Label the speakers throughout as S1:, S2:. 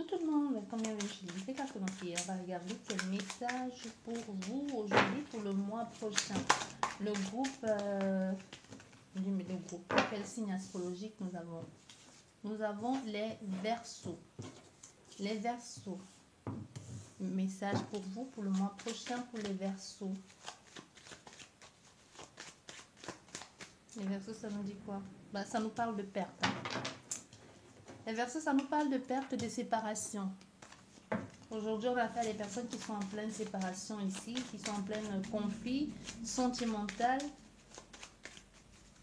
S1: Coucou tout le monde, comme je disais, on va regarder quel message pour vous aujourd'hui, pour le mois prochain. Le groupe, quel signe astrologique nous avons? Nous avons les Verseaux. Les Verseaux. Message pour vous, pour le mois prochain, pour les Verseaux. Les Verseaux, ça nous dit quoi? Bah, ça nous parle de perte. Hein. Les Verseaux, ça nous parle de perte, de séparation. Aujourd'hui, on va faire les personnes qui sont en pleine séparation ici, qui sont en plein conflit sentimental,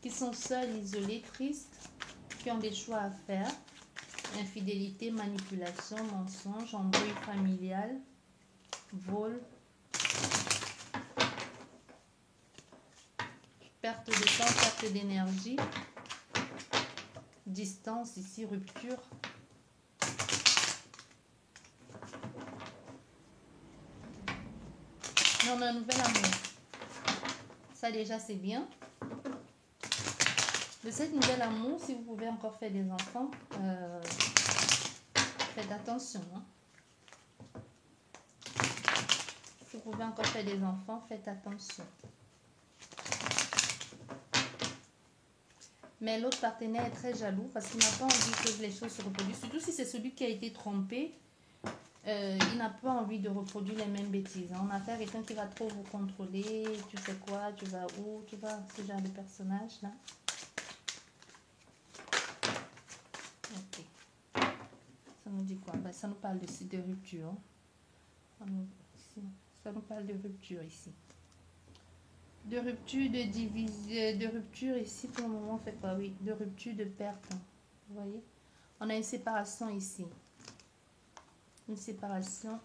S1: qui sont seules, isolées, tristes, qui ont des choix à faire. Infidélité, manipulation, mensonge, embrouille familiale, vol, perte de temps, perte d'énergie, distance ici, rupture. Et on a un nouvel amour. Ça déjà c'est bien. De cette nouvelle amour, si vous pouvez encore faire des enfants, faites attention. Hein. Si vous pouvez encore faire des enfants, faites attention. Mais l'autre partenaire est très jaloux parce qu'il n'a pas envie que les choses se reproduisent. Surtout si c'est celui qui a été trompé, il n'a pas envie de reproduire les mêmes bêtises. On a affaire à quelqu'un qui va trop vous contrôler. Tu fais quoi? Tu vas où? Tu vas ce genre de personnage là. Ok. Ça nous dit quoi? Ben, ça nous parle de rupture. Ça nous parle de rupture ici. De rupture, de division, de rupture ici pour le moment on fait pas, oui. De rupture, de perte. Vous voyez? On a une séparation ici. Une séparation.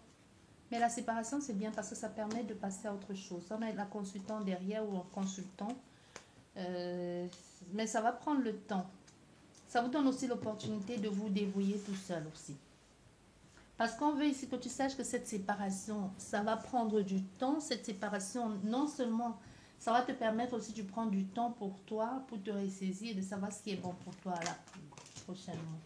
S1: Mais la séparation c'est bien parce que ça permet de passer à autre chose. On a la consultante derrière ou un consultant. Mais ça va prendre le temps. Ça vous donne aussi l'opportunité de vous débrouiller tout seul aussi. Parce qu'on veut ici que tu saches que cette séparation, ça va prendre du temps. Cette séparation, non seulement, ça va te permettre aussi de prendre du temps pour toi, pour te ressaisir et de savoir ce qui est bon pour toi là, prochainement.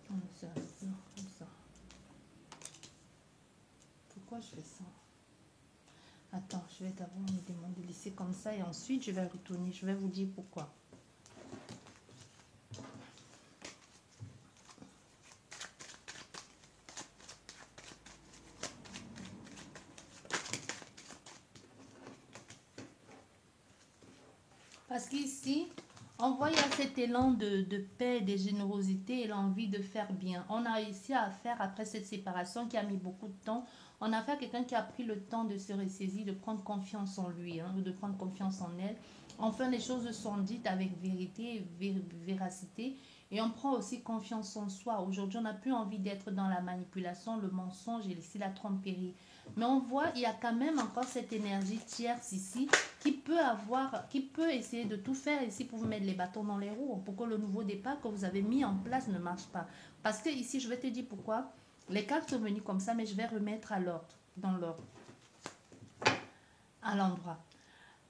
S1: Comme ça. Pourquoi je fais ça? Attends, je vais d'abord me demander de laisser comme ça et ensuite je vais retourner. Je vais vous dire pourquoi. Parce qu'ici, on voit il y a cet élan de paix, de générosité et l'envie de faire bien. On a réussi à faire après cette séparation qui a mis beaucoup de temps. On a fait à quelqu'un qui a pris le temps de se ressaisir, de prendre confiance en lui, hein, de prendre confiance en elle. Enfin, les choses sont dites avec vérité, véracité. Et on prend aussi confiance en soi. Aujourd'hui, on n'a plus envie d'être dans la manipulation, le mensonge et ici la tromperie. Mais on voit, il y a quand même encore cette énergie tierce ici qui peut essayer de tout faire ici pour vous mettre les bâtons dans les roues, pour que le nouveau départ que vous avez mis en place ne marche pas. Parce que ici, je vais te dire pourquoi. Les cartes sont venues comme ça, mais je vais remettre à l'ordre, dans l'ordre, à l'endroit.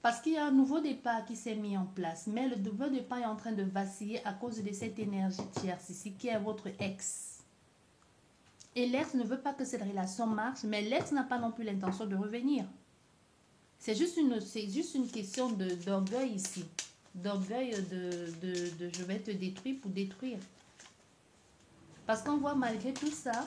S1: Parce qu'il y a un nouveau départ qui s'est mis en place, mais le nouveau départ est en train de vaciller à cause de cette énergie tierce ici, qui est votre ex. Et l'ex ne veut pas que cette relation marche, mais l'ex n'a pas non plus l'intention de revenir. C'est juste une question d'orgueil ici. D'orgueil de je vais te détruire pour détruire. Parce qu'on voit malgré tout ça,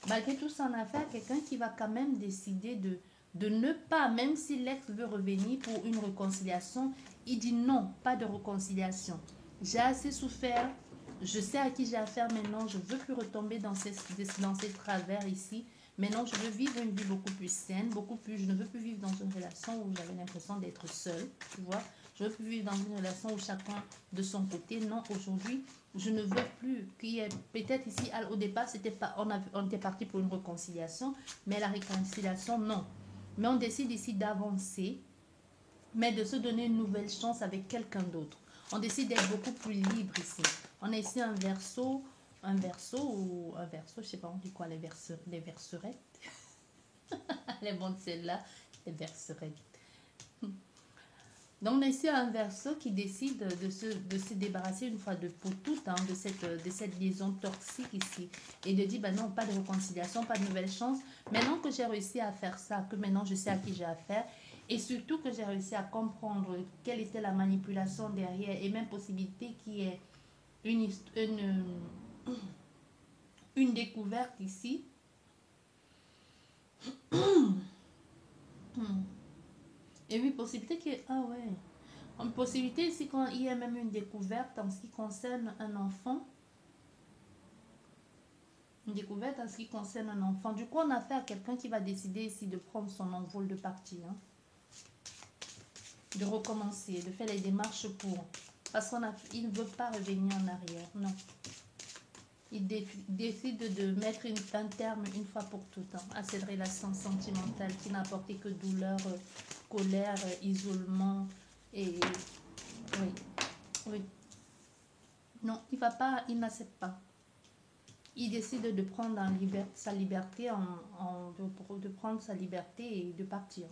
S1: malgré tout ça, on a affaire à quelqu'un qui va quand même décider de ne pas, même si l'ex veut revenir pour une réconciliation, il dit non, pas de réconciliation. J'ai assez souffert, je sais à qui j'ai affaire maintenant, je ne veux plus retomber dans ces travers ici. Maintenant, je veux vivre une vie beaucoup plus saine, je ne veux plus vivre dans une relation où j'avais l'impression d'être seule, tu vois. Je ne veux plus vivre dans une relation où chacun de son côté. Non, aujourd'hui, je ne veux plus qu'il y ait, peut-être ici, au départ, on était parti pour une réconciliation, mais la réconciliation, non. Mais on décide ici d'avancer, mais de se donner une nouvelle chance avec quelqu'un d'autre. On décide d'être beaucoup plus libre ici. On a ici un verseau, je sais pas, on dit quoi, les verserettes. Les bonnes celles-là, les verserettes. Donc, ici, un verso qui décide de se débarrasser une fois pour toutes de cette liaison toxique ici. Et de dire, ben non, pas de réconciliation, pas de nouvelle chance. Maintenant que j'ai réussi à faire ça, que maintenant je sais à qui j'ai affaire, et surtout que j'ai réussi à comprendre quelle était la manipulation derrière, et même possibilité qui est une découverte ici. Et oui, possibilité qui est... Ah ouais. Une possibilité ici quand il y a même une découverte en ce qui concerne un enfant. Une découverte en ce qui concerne un enfant. Du coup, on a affaire à quelqu'un qui va décider ici de prendre son envol, de partir. Hein. De recommencer, de faire les démarches pour. Parce qu'il ne veut pas revenir en arrière. Non. Il décide de mettre un terme une fois pour toutes à cette relation sentimentale qui n'a apporté que douleur, colère, isolement et oui, oui. Non, il va pas, il n'accepte pas. Il décide de prendre sa liberté, de prendre sa liberté et de partir.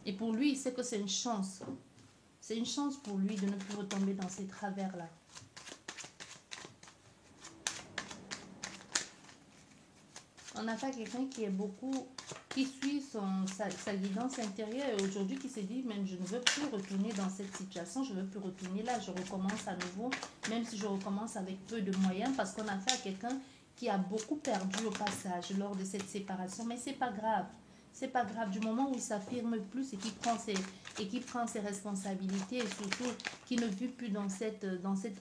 S1: Et pour lui, il sait que c'est une chance. C'est une chance pour lui de ne plus retomber dans ces travers-là. On a fait quelqu'un qui suit sa guidance intérieure et aujourd'hui qui se dit, même je ne veux plus retourner dans cette situation, je ne veux plus retourner là, je recommence à nouveau, même si je recommence avec peu de moyens, parce qu'on a fait à quelqu'un qui a beaucoup perdu au passage lors de cette séparation, mais c'est pas grave. C'est pas grave, du moment où il s'affirme plus et qu'il prend ses responsabilités et surtout qu'il ne vit plus dans cette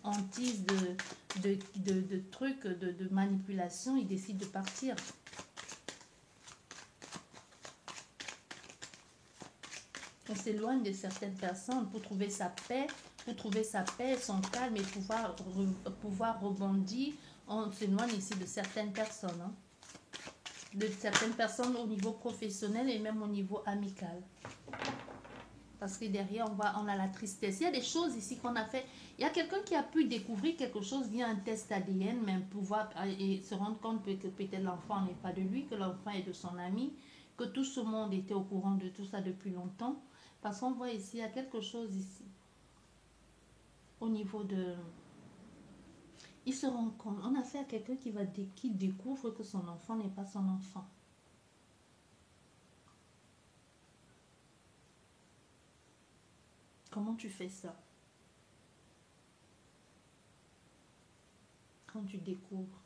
S1: hantise de trucs, de manipulation, il décide de partir. On s'éloigne de certaines personnes pour trouver sa paix, son calme et pouvoir rebondir. On s'éloigne ici de certaines personnes. Hein. De certaines personnes au niveau professionnel et même au niveau amical. Parce que derrière, on a la tristesse. Il y a des choses ici qu'on a fait. Il y a quelqu'un qui a pu découvrir quelque chose via un test ADN, même et se rendre compte que peut-être l'enfant n'est pas de lui, que l'enfant est de son ami, que tout ce monde était au courant de tout ça depuis longtemps. Parce qu'on voit ici, il y a quelque chose ici. Au niveau de... Il se rend compte. On a fait à quelqu'un qui découvre que son enfant n'est pas son enfant. Comment tu fais ça? Quand tu découvres.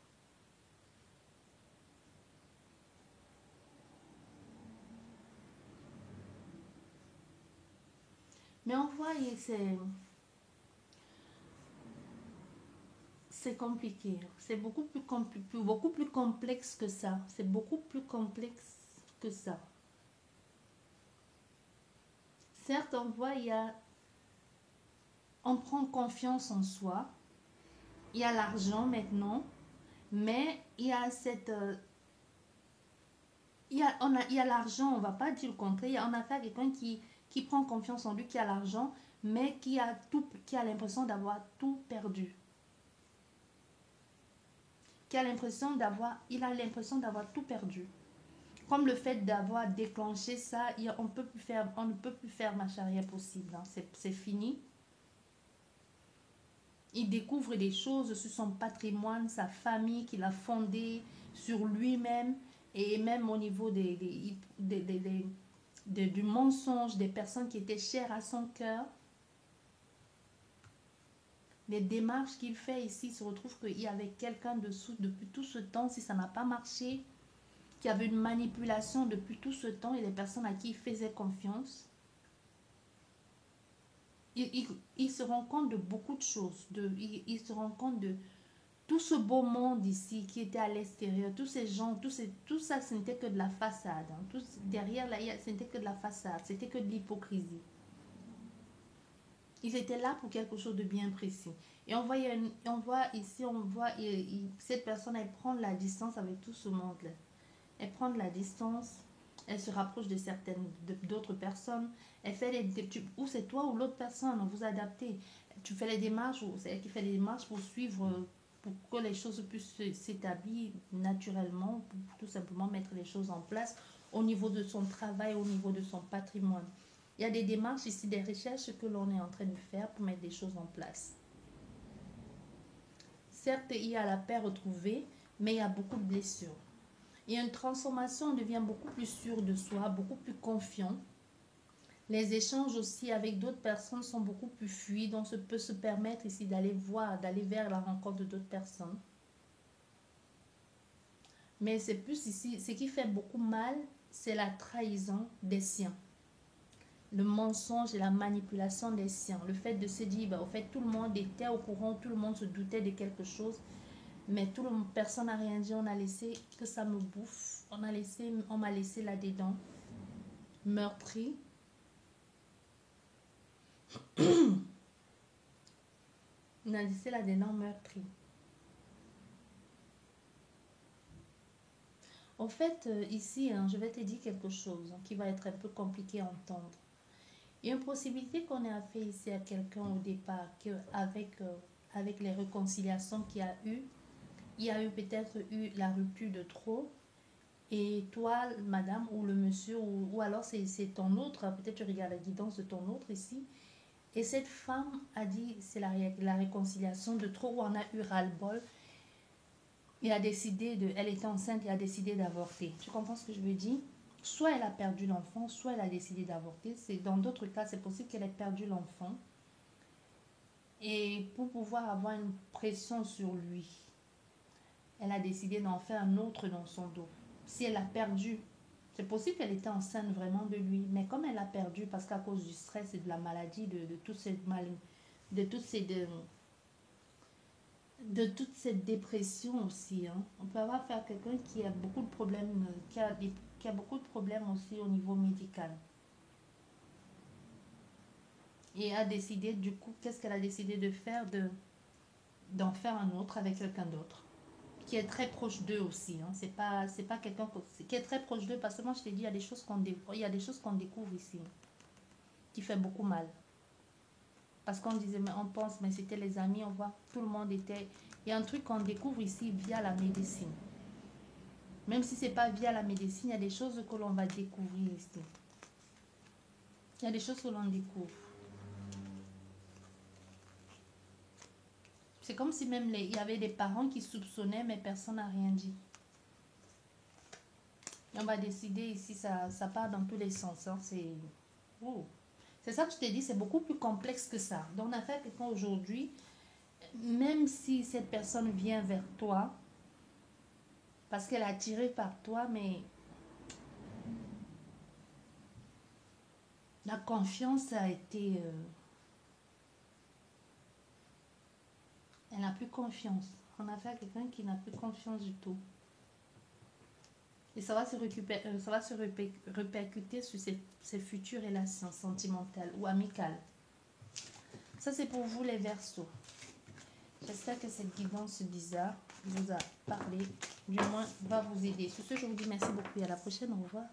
S1: Mais on voit, c'est compliqué. C'est beaucoup plus complexe que ça. C'est beaucoup plus complexe que ça. Certes, on voit, on prend confiance en soi. Il y a l'argent maintenant, mais il y a cette... il y a l'argent, on ne va pas dire le contraire. On a affaire à quelqu'un qui prend confiance en lui, qui a l'argent, mais qui a l'impression d'avoir tout perdu. Il a l'impression d'avoir tout perdu. Comme le fait d'avoir déclenché ça, on ne peut plus faire marche arrière possible. Hein. C'est fini. Il découvre des choses sur son patrimoine, sa famille qu'il a fondée, sur lui-même et même au niveau du mensonge des personnes qui étaient chères à son cœur. Les démarches qu'il fait ici, se retrouve qu'il y avait quelqu'un dessous depuis tout ce temps, si ça n'a pas marché, qu'il y avait une manipulation depuis tout ce temps et les personnes à qui il faisait confiance. Il se rend compte de beaucoup de choses. Il se rend compte de tout ce beau monde ici qui était à l'extérieur. Tous ces gens, tout ça, ce n'était que de la façade. Hein. Derrière, là, ce n'était que de la façade. C'était que de l'hypocrisie. Ils étaient là pour quelque chose de bien précis. Et on voit ici, cette personne, elle prend la distance avec tout ce monde-là. Elle prend de la distance, elle se rapproche d'autres personnes. Elle fait ou c'est toi ou l'autre personne, vous adaptez. Tu fais les démarches, ou c'est elle qui fait les démarches pour suivre, pour que les choses puissent s'établir naturellement, pour tout simplement mettre les choses en place au niveau de son travail, au niveau de son patrimoine. Il y a des démarches ici, des recherches que l'on est en train de faire pour mettre des choses en place. Certes, il y a la paix retrouvée, mais il y a beaucoup de blessures. Il y a une transformation, on devient beaucoup plus sûr de soi, beaucoup plus confiant. Les échanges aussi avec d'autres personnes sont beaucoup plus fluides. On peut se permettre ici d'aller voir, d'aller vers la rencontre d'autres personnes. Mais c'est plus ici, ce qui fait beaucoup mal, c'est la trahison des siens. Le mensonge et la manipulation des siens. Le fait de se dire, bah, au fait, tout le monde était au courant, tout le monde se doutait de quelque chose, mais personne n'a rien dit. On a laissé que ça me bouffe. On m'a laissé là-dedans, meurtri. On a laissé là-dedans meurtri. En fait, ici, je vais te dire quelque chose qui va être un peu compliqué à entendre. Il y a une possibilité qu'on ait affaire ici à quelqu'un au départ, avec les réconciliations qu'il y a eu, il y a eu peut-être eu la rupture de trop. Et toi, madame, ou le monsieur, ou alors c'est ton autre, peut-être tu regardes la guidance de ton autre ici. Et cette femme a dit, c'est la réconciliation de trop, où on a eu ras-le-bol. Elle était enceinte et a décidé d'avorter. Tu comprends ce que je veux dire? Soit elle a perdu l'enfant, soit elle a décidé d'avorter. Dans d'autres cas, c'est possible qu'elle ait perdu l'enfant. Et pour pouvoir avoir une pression sur lui, elle a décidé d'en faire un autre dans son dos. Si elle a perdu, c'est possible qu'elle était enceinte vraiment de lui. Mais comme elle a perdu, parce qu'à cause du stress et de la maladie, de toute cette dépression aussi, on peut avoir affaire à quelqu'un qui a beaucoup de problèmes, qui a beaucoup de problèmes aussi au niveau médical. Et a décidé, du coup, qu'est-ce qu'elle a décidé de faire? D'en faire un autre avec quelqu'un d'autre qui est très proche d'eux aussi. C'est pas quelqu'un qui est très proche d'eux, parce que moi je t'ai dit, il y a des choses qu'on découvre ici qui fait beaucoup mal. Parce qu'on disait, mais on pense, mais c'était les amis, on voit, tout le monde était... Il y a un truc qu'on découvre ici via la médecine. Même si c'est pas via la médecine, il y a des choses que l'on va découvrir ici. Il y a des choses que l'on découvre. C'est comme si même il y avait des parents qui soupçonnaient, mais personne n'a rien dit. Et on va décider ici, ça part dans tous les sens. C'est ça que je t'ai dit, c'est beaucoup plus complexe que ça. Donc on a fait quelqu'un aujourd'hui, même si cette personne vient vers toi, parce qu'elle est attirée par toi, mais la confiance a été... elle n'a plus confiance. On a fait à quelqu'un qui n'a plus confiance du tout. Et ça va se répercuter sur ses futures relations sentimentales ou amicales. Ça, c'est pour vous les Verseaux. J'espère que cette guidance bizarre vous a parlé, du moins va vous aider. Sur ce, je vous dis merci beaucoup et à la prochaine. Au revoir.